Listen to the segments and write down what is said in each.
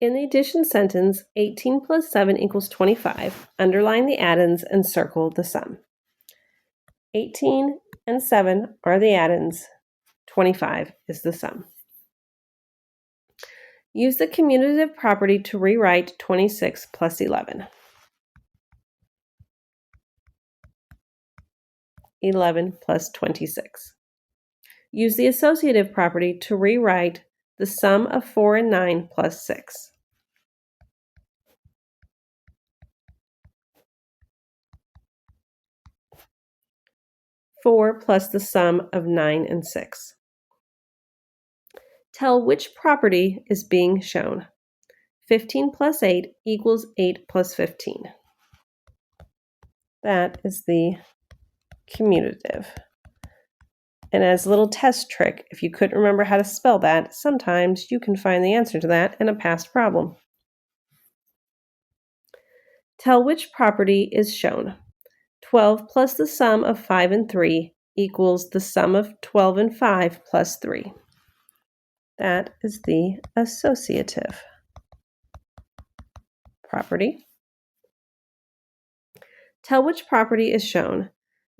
In the addition sentence, 18 plus 7 equals 25. Underline the addends and circle the sum. 18 and 7 are the addends. 25 is the sum. Use the commutative property to rewrite 26 plus 11. 11 plus 26. Use the associative property to rewrite the sum of 4 and 9 plus 6. 4 plus the sum of 9 and 6. Tell which property is being shown. 15 plus 8 equals 8 plus 15. That is the commutative. And as a little test trick, if you couldn't remember how to spell that, sometimes you can find the answer to that in a past problem. Tell which property is shown. 12 plus the sum of 5 and 3 equals the sum of 12 and 5 plus 3. That is the associative property. Tell which property is shown.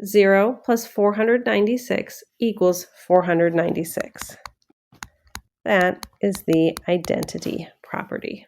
0 plus 496 equals 496. That is the identity property.